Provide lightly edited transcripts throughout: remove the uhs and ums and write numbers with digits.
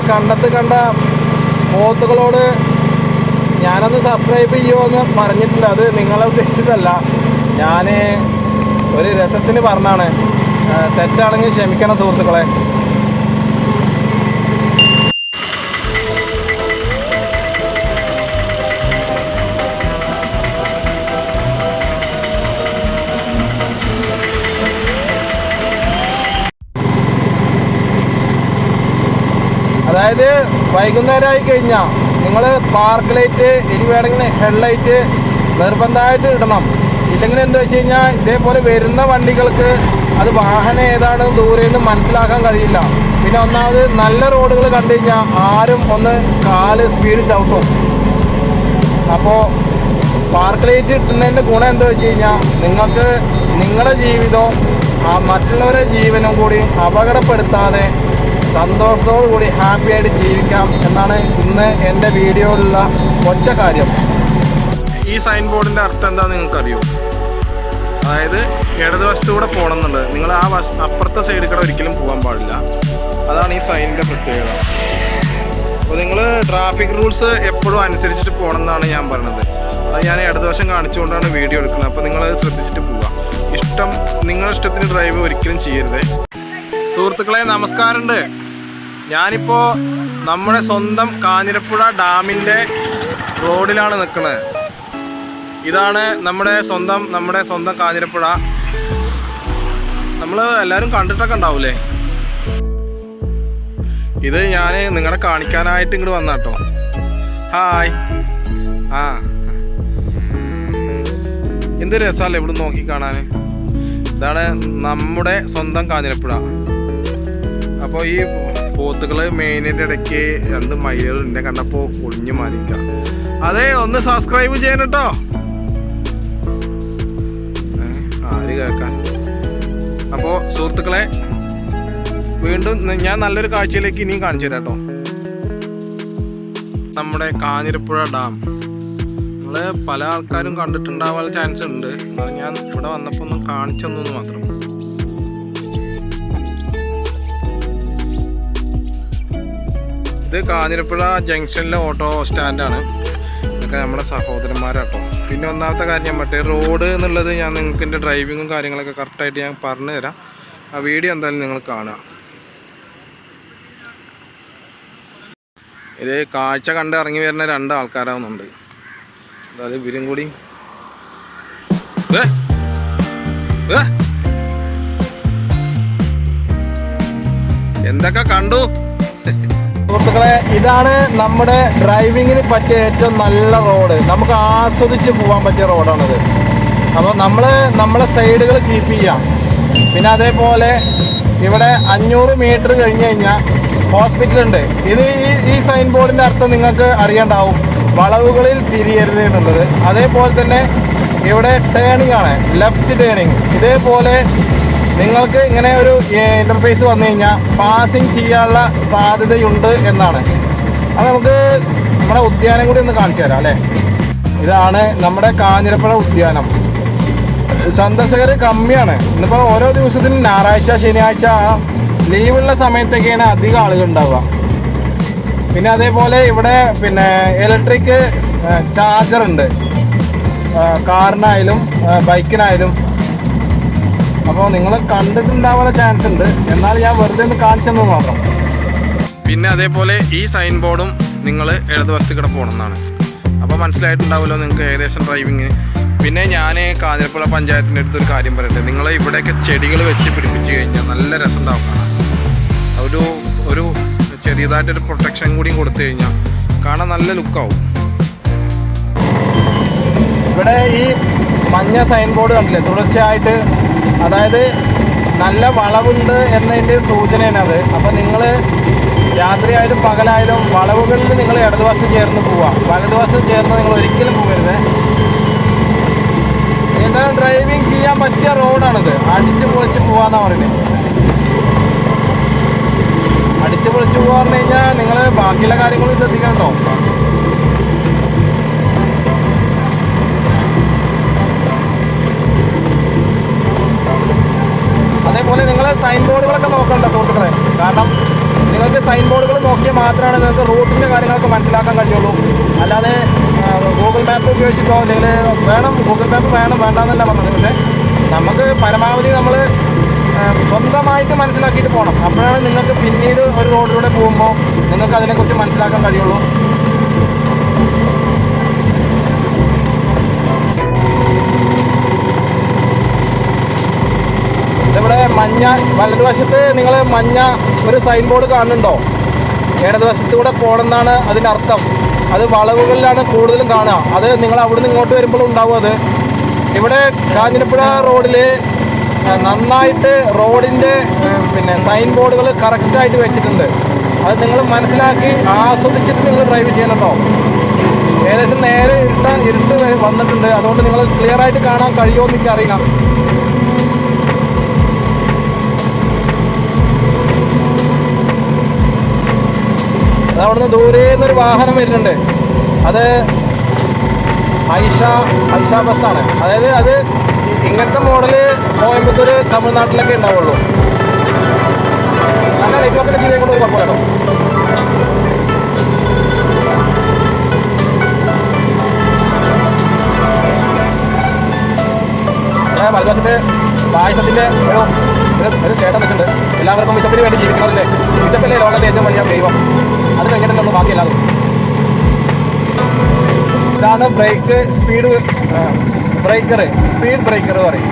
കണ്ടത്ത് കണ്ട പോത്തുകളോട് ഞാനൊന്ന് സബ്സ്ക്രൈബ് ചെയ്യുമോ പറഞ്ഞിട്ടുണ്ട്. അത് നിങ്ങളെ ഉദ്ദേശിച്ചതല്ല, ഞാൻ ഒരു രസത്തിന് പറഞ്ഞാണ്. തെറ്റാണെങ്കിൽ ക്ഷമിക്കണം സുഹൃത്തുക്കളെ. അതായത് വൈകുന്നേരമായി കഴിഞ്ഞാൽ നിങ്ങൾ പാർക്ക് ലൈറ്റ് ഇനി വേണമെങ്കിൽ ഹെഡ്ലൈറ്റ് നിർബന്ധമായിട്ട് ഇടണം. ഇല്ലെങ്കിൽ എന്താ വെച്ച് കഴിഞ്ഞാൽ ഇതേപോലെ വരുന്ന വണ്ടികൾക്ക് അത് വാഹനം ഏതാണ് ദൂരെ നിന്ന് മനസ്സിലാക്കാൻ കഴിയില്ല. പിന്നെ ഒന്നാമത് നല്ല റോഡുകൾ കണ്ടു കഴിഞ്ഞാൽ ആരും ഒന്ന് കാല് സ്പീഡ് ചവിട്ടും. അപ്പോൾ പാർക്ക് ലൈറ്റ് ഇട്ടുന്നതിൻ്റെ ഗുണം എന്താ വെച്ച് കഴിഞ്ഞാൽ നിങ്ങൾക്ക് നിങ്ങളുടെ ജീവിതവും മറ്റുള്ളവരുടെ ജീവനും കൂടി അപകടപ്പെടുത്താതെ സന്തോഷത്തോടു കൂടി ഹാപ്പി ആയിട്ട് ജീവിക്കാം എന്നാണ് ഇന്ന് എൻ്റെ വീഡിയോയിലുള്ള ഒറ്റ കാര്യം. ഈ സൈൻ ബോർഡിൻ്റെ അർത്ഥം എന്താണെന്ന് നിങ്ങൾക്കറിയോ? അതായത് ഇടതുവശത്തൂടെ പോകണം എന്നുള്ളത്. നിങ്ങൾ അപ്പുറത്തെ സൈഡിൽ കൂടെ ഒരിക്കലും പോകാൻ പാടില്ല. അതാണ് ഈ സൈനിൻ്റെ പ്രത്യേകത. അപ്പോൾ നിങ്ങൾ ട്രാഫിക് റൂൾസ് എപ്പോഴും അനുസരിച്ചിട്ട് പോകണം എന്നാണ് ഞാൻ പറഞ്ഞത്. അത് ഞാൻ ഇടതുവശം കാണിച്ചുകൊണ്ടാണ് വീഡിയോ എടുക്കുന്നത്. അപ്പോൾ നിങ്ങളത് ശ്രദ്ധിച്ചിട്ട് പോവുക. നിങ്ങളുടെ ഇഷ്ടത്തിന് ഡ്രൈവ് ഒരിക്കലും ചെയ്യരുത്. സുഹൃത്തുക്കളെ നമസ്കാരമുണ്ട്. ഞാനിപ്പോൾ നമ്മുടെ സ്വന്തം കാഞ്ഞിരപ്പുഴ ഡാമിൻ്റെ റോഡിലാണ് നിൽക്കുന്നത്. ഇതാണ് നമ്മുടെ സ്വന്തം കാഞ്ഞിരപ്പുഴ. നമ്മൾ എല്ലാവരും കണ്ടിട്ടൊക്കെ ഉണ്ടാവൂലേ? ഇത് ഞാൻ നിങ്ങളെ കാണിക്കാനായിട്ട് ഇങ്ങോട്ട് വന്ന കേട്ടോ. ഹായ്. എന്ത് രസമല്ലേ ഇവിടെ നോക്കി കാണാൻ. ഇതാണ് നമ്മുടെ സ്വന്തം കാഞ്ഞിരപ്പുഴ. അപ്പോൾ ഈ പോത്തുകൾ മെയിനിൻ്റെ ഇടയ്ക്ക് 2 മയിലുകൾ എന്നെ കണ്ടപ്പോൾ ഒളിഞ്ഞു മാറിയില്ല. അതെ, ഒന്ന് സബ്സ്ക്രൈബ് ചെയ്യണം കേട്ടോ. ആര് കേൾക്കാൻ. അപ്പോൾ സുഹൃത്തുക്കളെ, വീണ്ടും ഞാൻ നല്ലൊരു കാഴ്ചയിലേക്ക് ഇനിയും കാണിച്ചു തരാം കേട്ടോ. നമ്മുടെ കാഞ്ഞിരപ്പുഴ ഡാം നിങ്ങൾ പല ആൾക്കാരും കണ്ടിട്ടുണ്ടാവാൻ ചാൻസ് ഉണ്ട്. അത് ഞാൻ ഇവിടെ വന്നപ്പോൾ ഒന്ന് കാണിച്ചെന്നു മാത്രം. ഇത് കാഞ്ഞിരപ്പുഴ ജംഗ്ഷനിലെ ഓട്ടോ സ്റ്റാൻഡാണ്. ഇതൊക്കെ നമ്മുടെ സഹോദരന്മാരാട്ടോ. പിന്നെ ഒന്നാമത്തെ കാര്യം ഞാൻ മറ്റേ റോഡ് എന്നുള്ളത് ഞാൻ നിങ്ങൾക്ക് എൻ്റെ ഡ്രൈവിങ്ങും കാര്യങ്ങളൊക്കെ കറക്റ്റായിട്ട് ഞാൻ പറഞ്ഞു തരാം. ആ വീഡിയോ എന്തായാലും നിങ്ങൾ കാണുക. ഇത് കാഴ്ച കണ്ട് ഇറങ്ങി വരുന്ന 2 ആൾക്കാരാവുന്നുണ്ട്. അതായത് ഇവരും കൂടി എന്തൊക്കെ കണ്ടു. സുഹൃത്തുക്കളെ, ഇതാണ് നമ്മുടെ ഡ്രൈവിങ്ങിന് പറ്റിയ ഏറ്റവും നല്ല റോഡ്. നമുക്ക് ആസ്വദിച്ച് പോകാൻ പറ്റിയ റോഡാണിത്. അപ്പോൾ നമ്മളെ സൈഡുകൾ കീപ്പ് ചെയ്യാം. പിന്നെ അതേപോലെ ഇവിടെ 500 മീറ്റർ കഴിഞ്ഞ് കഴിഞ്ഞാൽ ഹോസ്പിറ്റലുണ്ട്. ഇത് ഈ സൈൻ ബോർഡിൻ്റെ അർത്ഥം നിങ്ങൾക്ക് അറിയണ്ടാവും, വളവുകളിൽ തിരിയരുത് എന്നുള്ളത്. അതേപോലെ തന്നെ ഇവിടെ ടേണിംഗ് ആണ്, ലെഫ്റ്റ് ടേണിംഗ്. ഇതേപോലെ നിങ്ങൾക്ക് ഇങ്ങനെ ഒരു ഇൻ്റർഫേസ് വന്നു കഴിഞ്ഞാൽ പാസിങ് ചെയ്യാനുള്ള സാധ്യതയുണ്ട് എന്നാണ്. അത് നമുക്ക് നമ്മുടെ ഉദ്യാനം കൂടി ഒന്ന് കാണിച്ചു തരാം അല്ലേ. ഇതാണ് നമ്മുടെ കാഞ്ഞിരപ്പുഴ ഉദ്യാനം. സന്ദർശകർ കമ്മിയാണ്. ഇന്നിപ്പോൾ ഓരോ ദിവസത്തിനും ഞായറാഴ്ച ശനിയാഴ്ച ലീവുള്ള സമയത്തൊക്കെയാണ് അധികം ആളുകൾ ഉണ്ടാവുക. പിന്നെ അതേപോലെ ഇവിടെ ഇലക്ട്രിക് ചാർജറുണ്ട്, കാറിനായാലും ബൈക്കിനായാലും. അപ്പോൾ നിങ്ങൾ കണ്ടിട്ടുണ്ടാവാനുള്ള ചാൻസ് ഉണ്ട്. എന്നാൽ ഞാൻ വെറുതെ ഒന്ന് കാണിച്ചെന്ന് മാത്രം. പിന്നെ അതേപോലെ ഈ സൈൻ ബോർഡും നിങ്ങൾ ഇടതുവശത്ത് കൂടെ പോകണമെന്നാണ്. അപ്പോൾ മനസ്സിലായിട്ടുണ്ടാവുമല്ലോ നിങ്ങൾക്ക് ഏകദേശം ഡ്രൈവിങ്. പിന്നെ ഞാൻ കാഞ്ഞിരപ്പുഴ പഞ്ചായത്തിൻ്റെ അടുത്തൊരു കാര്യം പറയട്ടെ. നിങ്ങൾ ഇവിടെയൊക്കെ ചെടികൾ വെച്ച് പിടിപ്പിച്ച് കഴിഞ്ഞാൽ നല്ല രസം ഉണ്ടാവും കാണാൻ. ഒരു ചെറിയതായിട്ടൊരു പ്രൊട്ടക്ഷൻ കൂടിയും കൊടുത്തു കഴിഞ്ഞാൽ കാണാൻ നല്ല ലുക്കാവും. ഇവിടെ ഈ മഞ്ഞ സൈൻ ബോർഡ് കണ്ടില്ലേ തുടർച്ചയായിട്ട്, അതായത് നല്ല വളവുണ്ട് എന്നതിൻ്റെ സൂചനയാണ് അത്. അപ്പോൾ നിങ്ങൾ രാത്രിയായാലും പകലായാലും വളവുകളിൽ നിങ്ങൾ ഇടതുവശം ചേർന്ന് പോവാം. വലതുവശം ചേർന്ന് നിങ്ങൾ ഒരിക്കലും പോകരുത്. എന്നാൽ ഡ്രൈവിങ് ചെയ്യാൻ പറ്റിയ റോഡാണിത്. അടിച്ച് പൊളിച്ച് പോകാമെന്നാണ് പറയുന്നത്. അടിച്ച് പൊളിച്ച് പോകാൻ പറഞ്ഞു കഴിഞ്ഞാൽ നിങ്ങൾ ബാക്കിയുള്ള കാര്യങ്ങളും ശ്രദ്ധിക്കണം കേട്ടോ. അതേപോലെ നിങ്ങൾ സൈൻ ബോർഡുകളൊക്കെ നോക്കണ്ട സുഹൃത്തുക്കളെ. കാരണം നിങ്ങൾക്ക് സൈൻ ബോർഡുകൾ നോക്കിയാൽ മാത്രമാണ് നിങ്ങൾക്ക് റൂട്ടിൻ്റെ കാര്യങ്ങളൊക്കെ മനസ്സിലാക്കാൻ കഴിയുള്ളൂ. അല്ലാതെ ഗൂഗിൾ മാപ്പ് ഉപയോഗിച്ചിട്ടോ അല്ലെങ്കിൽ ഗൂഗിൾ മാപ്പ് വേണ്ടെന്നല്ല പറഞ്ഞത്. പക്ഷേ നമുക്ക് പരമാവധി നമ്മൾ സ്വന്തമായിട്ട് മനസ്സിലാക്കിയിട്ട് പോകണം. അപ്പോഴാണ് നിങ്ങൾക്ക് പിന്നീട് ഒരു റോഡിലൂടെ പോകുമ്പോൾ നിങ്ങൾക്ക് അതിനെക്കുറിച്ച് മനസ്സിലാക്കാൻ കഴിയുള്ളൂ. ഇവിടെ മഞ്ഞ വലതുവശത്ത് നിങ്ങൾ മഞ്ഞ ഒരു സൈൻ ബോർഡ് കാണുന്നുണ്ടോ? ഇടതുവശത്തൂടെ പോകണമെന്നാണ് അതിൻ്റെ അർത്ഥം. അത് വളവുകളിലാണ് കൂടുതലും കാണുക. അത് നിങ്ങൾ അവിടുന്ന് ഇങ്ങോട്ട് വരുമ്പോഴും ഉണ്ടാവും. അത് ഇവിടെ കാഞ്ഞിരപ്പുഴ റോഡിൽ നന്നായിട്ട് റോഡിൻ്റെ സൈൻ ബോർഡുകൾ കറക്റ്റായിട്ട് വെച്ചിട്ടുണ്ട്. അത് നിങ്ങൾ മനസ്സിലാക്കി ആസ്വദിച്ചിട്ട് നിങ്ങൾ ഡ്രൈവ് ചെയ്യണം കേട്ടോ. ഏകദേശം നേരെ ഇരുട്ട് വന്നിട്ടുണ്ട്. അതുകൊണ്ട് നിങ്ങൾ ക്ലിയറായിട്ട് കാണാൻ കഴിയുമോ എന്ന് എനിക്കറിയില്ല. അത് അവിടുന്ന് ദൂരെ നിന്നൊരു വാഹനം വരുന്നുണ്ട്. അത് ഐഷ ബസ്സാണ്. അതായത് അത് ഇങ്ങനത്തെ മോഡല് കോയമ്പത്തൂർ തമിഴ്നാട്ടിലൊക്കെ ഉണ്ടാവുള്ളൂ. നല്ല നെറ്റ്വർക്കൊക്കെ ചെയ്തേ കൊണ്ട് കുഴപ്പമില്ലല്ലോ. മലബാസത്തെ പായസത്തിൻ്റെ ഒരു ചേട്ടൻ നിൽക്കുന്നുണ്ട്. എല്ലാവർക്കും വിശപ്പിന് വേണ്ടി ജീവിക്കുന്നവരല്ലേ. വിശപ്പല്ലേ ലോകത്തെ ഏറ്റവും വലിയ ദൈവം. അത് കഴിഞ്ഞിട്ടുള്ളൂ ബാക്കിയല്ലാതും. ഇതാണ് സ്പീഡ് ബ്രേക്കർ പറയും.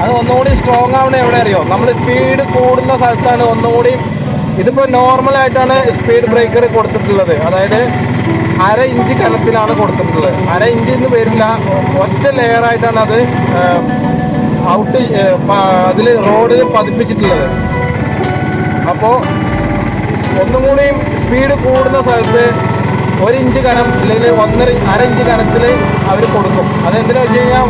അത് ഒന്നുകൂടി സ്ട്രോങ് ആവണ എവിടെ അറിയോ? നമ്മൾ സ്പീഡ് കൂടുന്ന സ്ഥലത്താണ് ഒന്നുകൂടി. ഇതിപ്പോൾ നോർമലായിട്ടാണ് സ്പീഡ് ബ്രേക്കർ കൊടുത്തിട്ടുള്ളത്. അതായത് 1/2 ഇഞ്ച് കനത്തിലാണ് കൊടുത്തിട്ടുള്ളത്. 1/2 ഇഞ്ച് എന്ന് വരില്ല, ഒറ്റ ലെയറായിട്ടാണ് അത് അതിൽ റോഡിൽ പതിപ്പിച്ചിട്ടുള്ളത്. അപ്പോൾ ഒന്നും കൂടിയും സ്പീഡ് കൂടുന്ന സ്ഥലത്ത് 1 ഇഞ്ച് കനം അല്ലെങ്കിൽ 1/2 ഇഞ്ച് കനത്തിൽ അവർ കൊടുക്കും. അതെന്തിനാ വെച്ച് കഴിഞ്ഞാൽ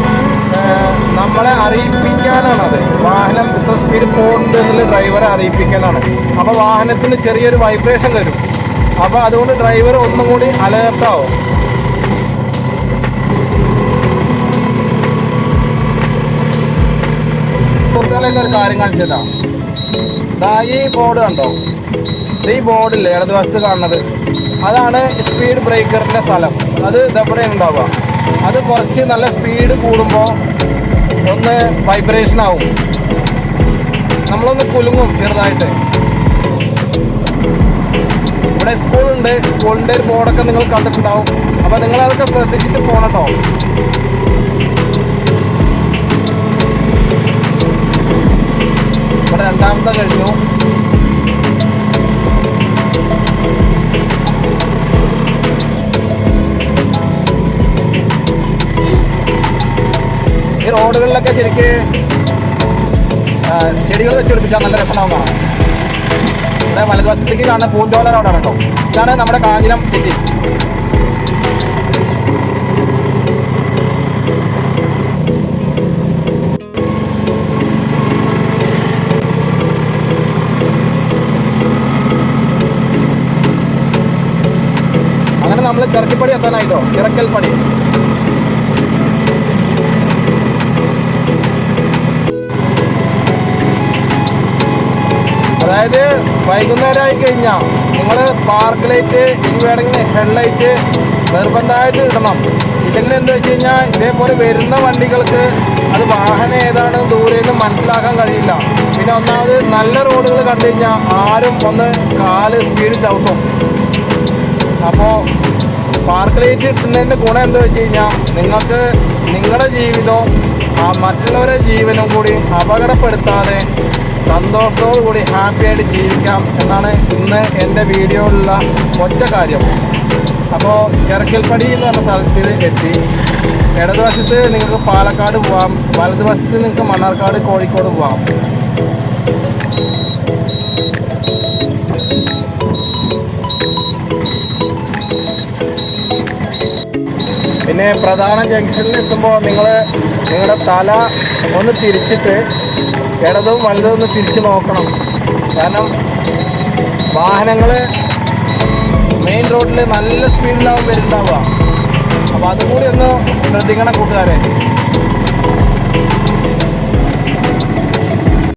നമ്മളെ അറിയിപ്പിക്കാനാണത്. വാഹനം ഇത്ര സ്പീഡ് പോകുന്നുണ്ട് എന്നുള്ള ഡ്രൈവറെ അറിയിപ്പിക്കാനാണ്. അപ്പോൾ വാഹനത്തിന് ചെറിയൊരു വൈബ്രേഷൻ വരും. അപ്പോൾ അതുകൊണ്ട് ഡ്രൈവർ ഒന്നും കൂടി അലേർട്ടാവും. കുട്ടികളൊക്കെ ഒരു കാര്യം കാണിച്ചതാ. ഈ ബോർഡ് കണ്ടോ? ഈ ബോർഡില്ലേ ഇടതുവശത്ത് കാണുന്നത്, അതാണ് സ്പീഡ് ബ്രേക്കറിൻ്റെ സ്ഥലം. അത് ഇതെവിടെ ഉണ്ടാവുക. അത് കുറച്ച് നല്ല സ്പീഡ് കൂടുമ്പോൾ ഒന്ന് വൈബ്രേഷൻ ആവും. നമ്മളൊന്ന് കുലുങ്ങും ചെറുതായിട്ട്. ഇവിടെ സ്കൂളിൻ്റെ ഒരു ബോർഡൊക്കെ നിങ്ങൾ കണ്ടിട്ടുണ്ടാവും. അപ്പോൾ നിങ്ങളതൊക്കെ ശ്രദ്ധിച്ചിട്ട് പോകണം കേട്ടോ. ഇവിടെ രണ്ടാമത്തെ കഴിഞ്ഞു. ഈ റോഡുകളിലൊക്കെ ശരിക്ക് ചെടികൾ വെച്ചുപിടിപ്പിച്ചാൽ നല്ല രസമാവുന്നതാണ്. ഇവിടെ വലതുവശത്തേക്ക് കാണുന്ന പൂഞ്ചോല റോഡാണ് കേട്ടോ. ഇതാണ് നമ്മുടെ കാഞ്ഞിരം സിറ്റി. അങ്ങനെ നമ്മൾ ചിറക്കിപ്പടി എത്താനായിട്ടോ. ചിറക്കൽപ്പടി. അതായത് വൈകുന്നേരമായി കഴിഞ്ഞാൽ നിങ്ങൾ പാർക്ക് ലൈറ്റ് ഇനി വേണമെങ്കിൽ ഹെഡ്ലൈറ്റ് നിർബന്ധമായിട്ട് ഇടണം. ഇല്ലെങ്കിൽ എന്താ വെച്ച് കഴിഞ്ഞാൽ ഇതേപോലെ വരുന്ന വണ്ടികൾക്ക് അത് വാഹനം ഏതാണെന്ന് ദൂരെയൊന്നും മനസ്സിലാക്കാൻ കഴിയില്ല. പിന്നെ ഒന്നാമത് നല്ല റോഡുകൾ കണ്ടു കഴിഞ്ഞാൽ ആരും ഒന്ന് കാല് സ്പീഡ് ചവിട്ടും. അപ്പോൾ പാർക്ക് ലൈറ്റ് ഇട്ടുന്നതിൻ്റെ ഗുണം എന്താ വെച്ച് കഴിഞ്ഞാൽ നിങ്ങൾക്ക് നിങ്ങളുടെ ജീവിതവും മറ്റുള്ളവരുടെ ജീവനും കൂടി അപകടപ്പെടുത്താതെ സന്തോഷത്തോടു കൂടി ഹാപ്പിയായിട്ട് ജീവിക്കാം എന്നാണ് ഇന്ന് എൻ്റെ വീഡിയോയിലുള്ള ഒറ്റ കാര്യം. അപ്പോൾ ചിറക്കൽപ്പടി എന്ന് പറഞ്ഞ സ്ഥലത്ത് എത്തി. ഇടതുവശത്ത് നിങ്ങൾക്ക് പാലക്കാട് പോവാം, വലതുവശത്ത് നിങ്ങൾക്ക് മണ്ണാർക്കാട് കോഴിക്കോട് പോവാം. പിന്നെ പ്രധാന ജംഗ്ഷനിൽ എത്തുമ്പോൾ നിങ്ങളുടെ തല ഒന്ന് തിരിച്ചിട്ട് ഇടതും വലതും ഒന്ന് തിരിച്ച് നോക്കണം. കാരണം വാഹനങ്ങൾ മെയിൻ റോഡിൽ നല്ല സ്പീഡിലാവും വരുന്നുണ്ടാവുക. അപ്പോൾ അതും കൂടി ഒന്ന് ശ്രദ്ധിക്കണം കൂട്ടുകാരെ.